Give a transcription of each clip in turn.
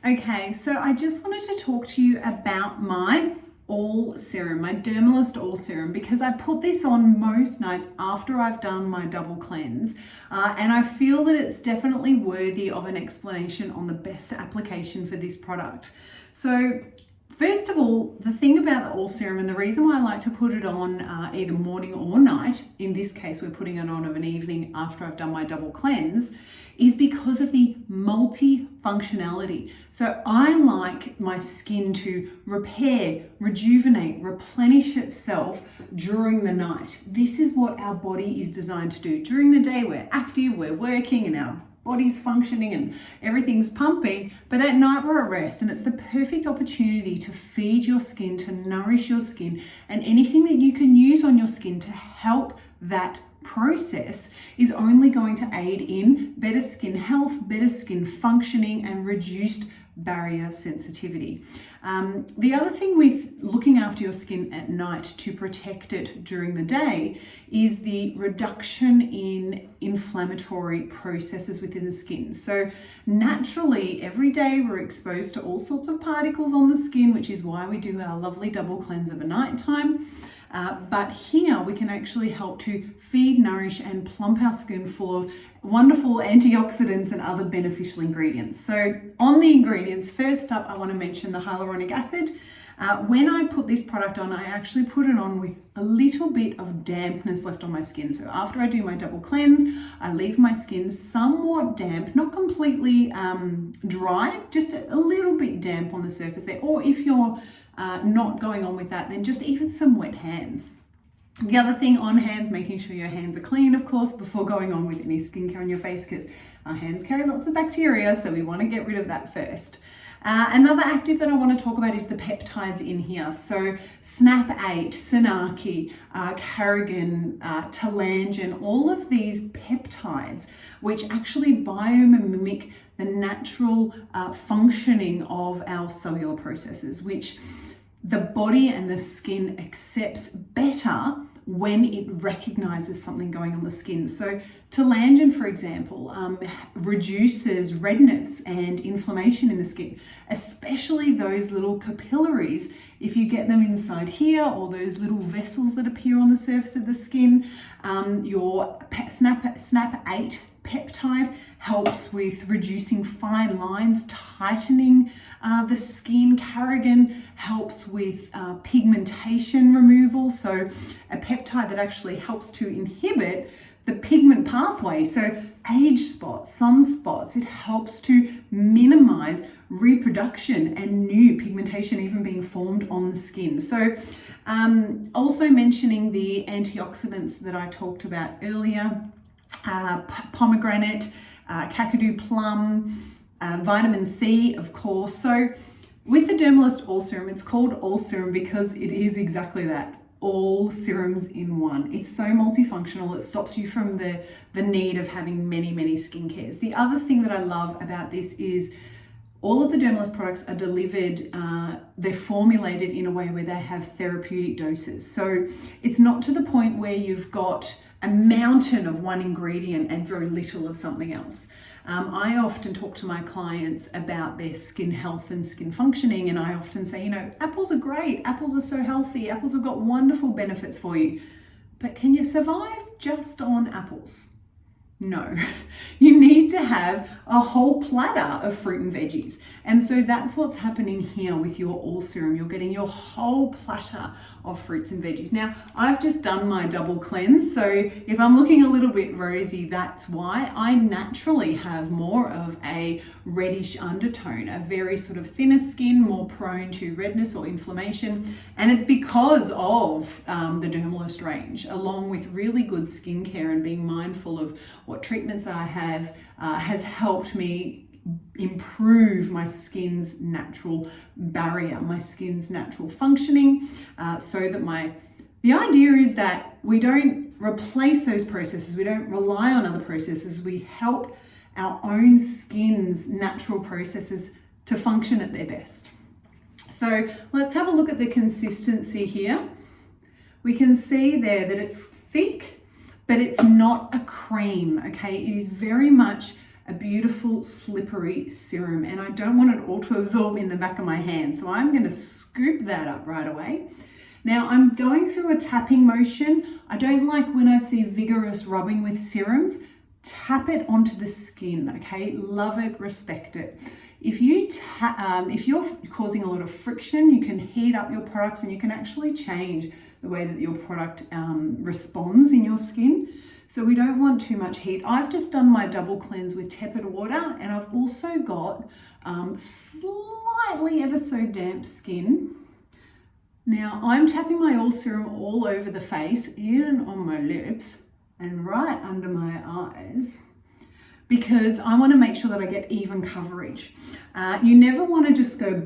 Okay, so I just wanted to talk to you about my AllSerum, my Dermalist AllSerum, because I put this on most nights after I've done my double cleanse, and I feel that it's definitely worthy of an explanation on the best application for this product. So first of all, the thing about the AllSerum, and the reason why I like to put it on either morning or night, in this case we're putting it on of an evening after I've done my double cleanse, is because of the multi-functionality. So I like my skin to repair, rejuvenate, replenish itself during the night. This is what our body is designed to do. During the day we're active, we're working, and our body's functioning and everything's pumping, but at night we're at rest, and it's the perfect opportunity to feed your skin, to nourish your skin, and anything that you can use on your skin to help that process is only going to aid in better skin health, better skin functioning, and reduced barrier sensitivity. The other thing with looking after your skin at night to protect it during the day is the reduction in inflammatory processes within the skin. So naturally, every day we're exposed to all sorts of particles on the skin, which is why we do our lovely double cleanse of a night time. But here we can actually help to feed, nourish, and plump our skin full of wonderful antioxidants and other beneficial ingredients. So on the ingredients, first up, I want to mention the hyaluronic acid. When I put this product on, I actually put it on with a little bit of dampness left on my skin. So after I do my double cleanse, I leave my skin somewhat damp, not completely dry, just a little bit damp on the surface there. Or if you're not going on with that, then just even some wet hands. The other thing on hands, making sure your hands are clean, of course, before going on with any skincare on your face, because our hands carry lots of bacteria, so we want to get rid of that first. Another active that I want to talk about is the peptides in here. So SNAP8, Syn-ake, Caregen, Telangyn, all of these peptides, which actually biomimic the natural functioning of our cellular processes, which the body and the skin accepts better when it recognizes something going on the skin. So Telangyn, for example, reduces redness and inflammation in the skin, especially those little capillaries. If you get them inside here, or those little vessels that appear on the surface of the skin, your SNAP8 peptide helps with reducing fine lines, tightening the skin. Caregen helps with pigmentation removal. So a peptide that actually helps to inhibit the pigment pathway. So age spots, sunspots, it helps to minimize reproduction and new pigmentation even being formed on the skin. So also mentioning the antioxidants that I talked about earlier, pomegranate, kakadu plum, vitamin C, of course. So with the Dermalist AllSerum, it's called AllSerum because it is exactly that. All serums in one. It's so multifunctional, it stops you from the need of having many skincares. The other thing that I love about this is all of the Dermalist products are delivered, they're formulated in a way where they have therapeutic doses. So it's not to the point where you've got a mountain of one ingredient and very little of something else. I often talk to my clients about their skin health and skin functioning, and I often say, you know, apples are great, apples are so healthy, apples have got wonderful benefits for you, but can you survive just on apples? No, you need to have a whole platter of fruit and veggies. And so that's what's happening here with your AllSerum. You're getting your whole platter of fruits and veggies. Now, I've just done my double cleanse, so if I'm looking a little bit rosy, that's why. I naturally have more of a reddish undertone, a very sort of thinner skin, more prone to redness or inflammation. And it's because of the Dermalist range, along with really good skincare and being mindful of what treatments I have, has helped me improve my skin's natural barrier, my skin's natural functioning, so that the idea is that we don't replace those processes, we don't rely on other processes, we help our own skin's natural processes to function at their best. So let's have a look at the consistency here. We can see there that it's thick, but it's not a cream, okay? It is very much a beautiful slippery serum, and I don't want it all to absorb in the back of my hand. So I'm going to scoop that up right away. Now I'm going through a tapping motion. I don't like when I see vigorous rubbing with serums. Tap it onto the skin, okay? Love it, respect it. If you're causing a lot of friction, you can heat up your products and you can actually change the way that your product responds in your skin. So we don't want too much heat. I've just done my double cleanse with tepid water, and I've also got slightly ever so damp skin. Now I'm tapping my AllSerum all over the face, even on my lips and right under my eyes, because I want to make sure that I get even coverage. You never want to just go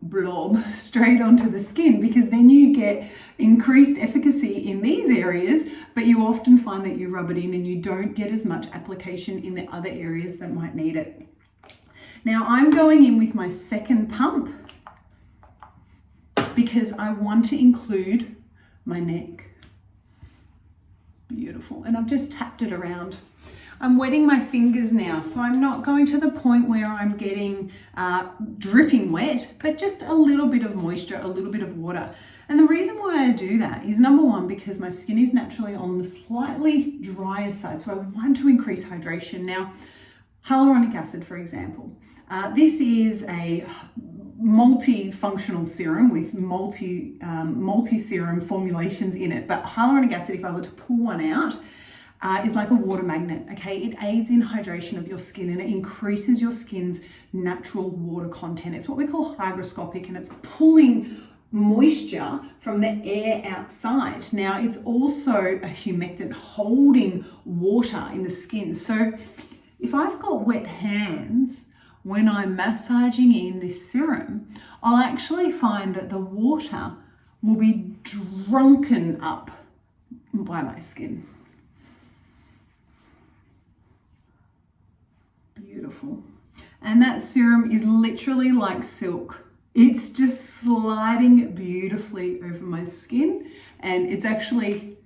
blob straight onto the skin, because then you get increased efficacy in these areas, but you often find that you rub it in and you don't get as much application in the other areas that might need it. Now I'm going in with my second pump because I want to include my neck. Beautiful. And I've just tapped it around. I'm wetting my fingers now, so I'm not going to the point where I'm getting dripping wet, but just a little bit of moisture, a little bit of water. And the reason why I do that is, number one, because my skin is naturally on the slightly drier side, so I want to increase hydration. Now, hyaluronic acid, for example, this is a multi-functional serum with multi-serum formulations in it. But hyaluronic acid, if I were to pull one out, is like a water magnet, okay? It aids in hydration of your skin and it increases your skin's natural water content. It's what we call hygroscopic, and it's pulling moisture from the air outside. Now, it's also a humectant, holding water in the skin. So if I've got wet hands, when I'm massaging in this serum, I'll actually find that the water will be drunken up by my skin. Beautiful. And that serum is literally like silk. It's just sliding beautifully over my skin, and it's actually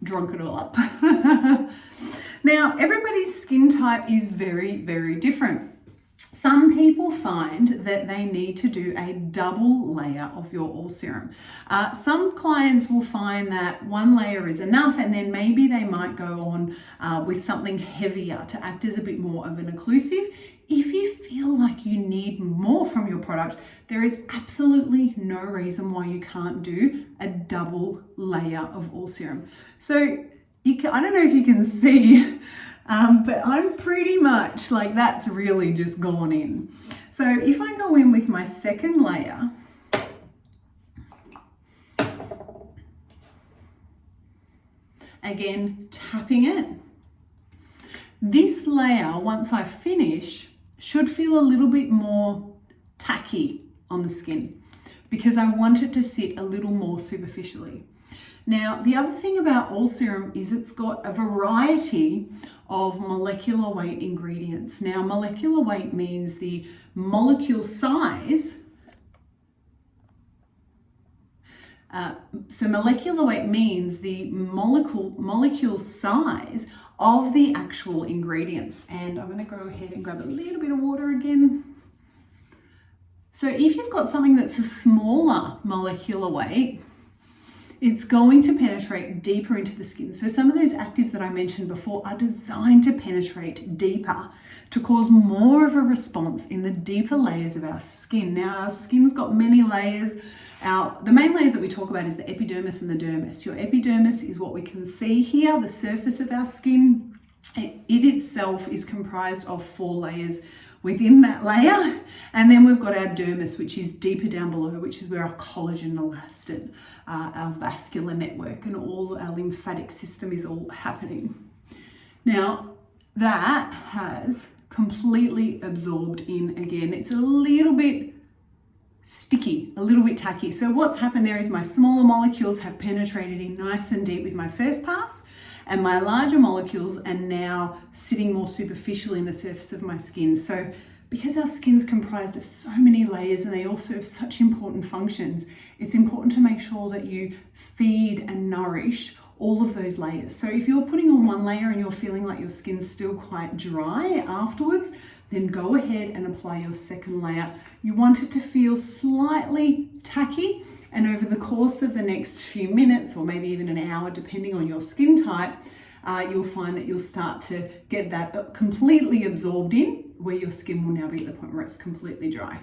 drunk it all up. Now, everybody's skin type is very, very different. Some people find that they need to do a double layer of your AllSerum. Some clients will find that one layer is enough, and then maybe they might go on with something heavier to act as a bit more of an occlusive. If you feel like you need more from your product, there is absolutely no reason why you can't do a double layer of AllSerum. So I don't know if you can see, but I'm pretty much like that's really just gone in. So if I go in with my second layer, again, tapping it, this layer, once I finish, should feel a little bit more tacky on the skin because I want it to sit a little more superficially. Now, the other thing about AllSerum is it's got a variety of molecular weight ingredients. Now, molecular weight means the molecule size. So molecular weight means the molecule size of the actual ingredients. And I'm going to go ahead and grab a little bit of water again. So if you've got something that's a smaller molecular weight, it's going to penetrate deeper into the skin. So some of those actives that I mentioned before are designed to penetrate deeper, to cause more of a response in the deeper layers of our skin. Now, our skin's got many layers. The main layers that we talk about is the epidermis and the dermis. Your epidermis is what we can see here, the surface of our skin. It itself is comprised of 4 layers within that layer, and then we've got our dermis, which is deeper down below, which is where our collagen, elastin, our vascular network, and all our lymphatic system is all happening. Now, that has completely absorbed in again. It's a little bit sticky, a little bit tacky. So what's happened there is my smaller molecules have penetrated in nice and deep with my first pass, and my larger molecules are now sitting more superficially in the surface of my skin. So because our skin's comprised of so many layers and they all serve such important functions, it's important to make sure that you feed and nourish all of those layers. So if you're putting on one layer and you're feeling like your skin's still quite dry afterwards, then go ahead and apply your second layer. You want it to feel slightly tacky, and over the course of the next few minutes, or maybe even an hour, depending on your skin type, you'll find that you'll start to get that completely absorbed in, where your skin will now be at the point where it's completely dry.